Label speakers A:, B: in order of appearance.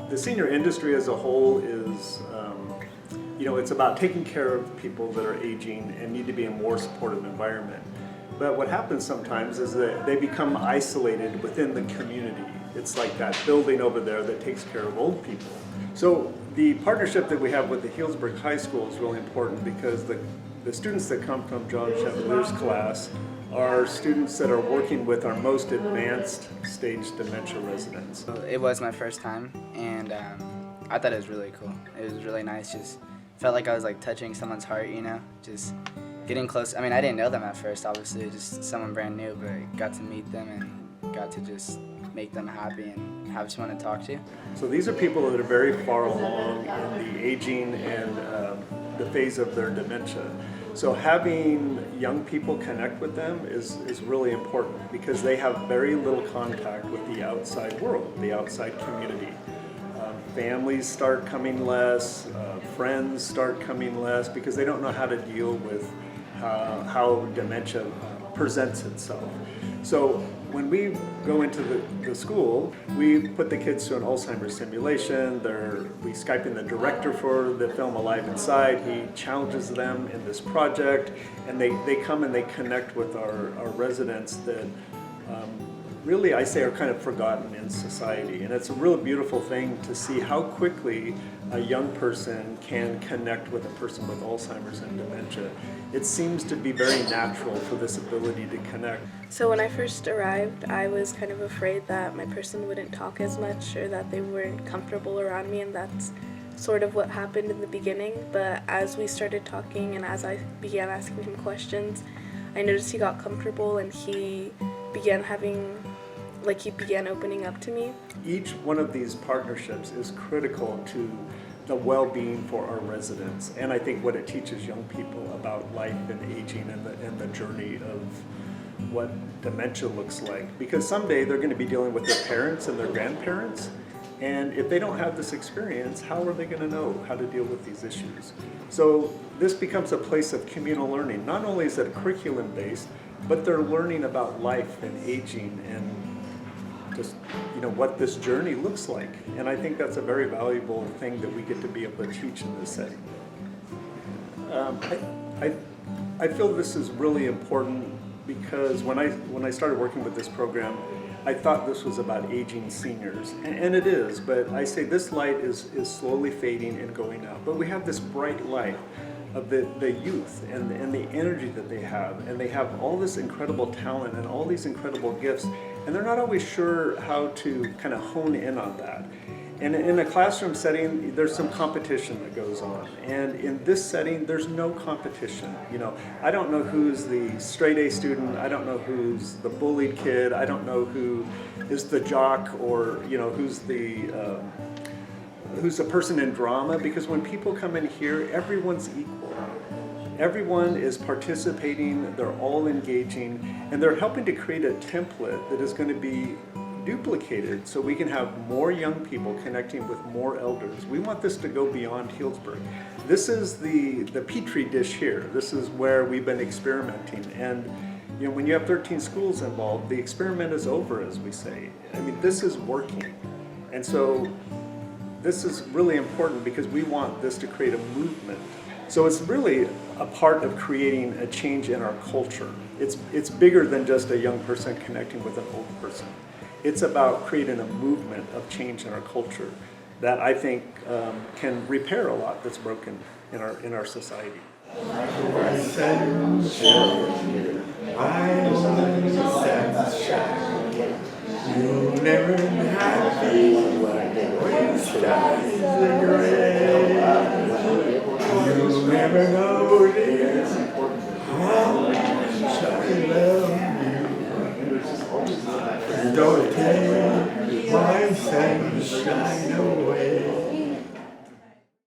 A: The senior industry as a whole is, it's about taking care of people that are aging and need to be in a more supportive environment. But what happens sometimes is that they become isolated within the community. It's like that building over there that takes care of old people. So the partnership that we have with the Healdsburg High School is really important because the students that come from John Chevalier's class are students that are working with our most advanced stage dementia residents.
B: It was my first time, and I thought it was really cool. It was really nice. Just felt like I was like touching someone's heart, just getting close. I mean, I didn't know them at first, obviously, just someone brand new, but I got to meet them and got to just make them happy and have someone to talk to.
A: So these are people that are very far along in the aging and the phase of their dementia. So having young people connect with them is really important because they have very little contact with the outside world, the outside community. Families start coming less, friends start coming less because they don't know how to deal with how dementia presents itself. So when we go into the school, we put the kids through an Alzheimer's simulation. We Skype in the director for the film Alive Inside. He challenges them in this project, and they come and they connect with our residents that really, I say, are kind of forgotten in society. And it's a real beautiful thing to see how quickly a young person can connect with a person with Alzheimer's and dementia. It seems to be very natural for this ability to connect.
C: So when I first arrived, I was kind of afraid that my person wouldn't talk as much or that they weren't comfortable around me, and that's sort of what happened in the beginning. But as we started talking and as I began asking him questions, I noticed he got comfortable and he began opening up to me.
A: Each one of these partnerships is critical to the well-being for our residents, and I think what it teaches young people about life and aging and the journey of what dementia looks like. Because someday they're going to be dealing with their parents and their grandparents, and if they don't have this experience, how are they going to know how to deal with these issues? So this becomes a place of communal learning. Not only is it curriculum-based, but they're learning about life and aging and just what this journey looks like. And I think that's a very valuable thing that we get to be able to teach in this setting. I feel this is really important because when I started working with this program, I thought this was about aging seniors, and it is, but I say this light is slowly fading and going out. But we have this bright light of the youth and the energy that they have, and they have all this incredible talent and all these incredible gifts, and they're not always sure how to kind of hone in on that. And in a classroom setting, there's some competition that goes on, and in this setting, there's no competition. I don't know who's the straight A student, I don't know who's the bullied kid, I don't know who is the jock, or who's the person in drama, because when people come in here, everyone's equal. Everyone is participating, they're all engaging, and they're helping to create a template that is going to be duplicated so we can have more young people connecting with more elders. We want this to go beyond Healdsburg. This is the petri dish here. This is where we've been experimenting, and when you have 13 schools involved, the experiment is over, as we say. I mean, this is working, and so this is really important because we want this to create a movement. So it's really a part of creating a change in our culture. It's bigger than just a young person connecting with an old person. It's about creating a movement of change in our culture that I think can repair a lot that's broken in our society.
D: You never happy, waste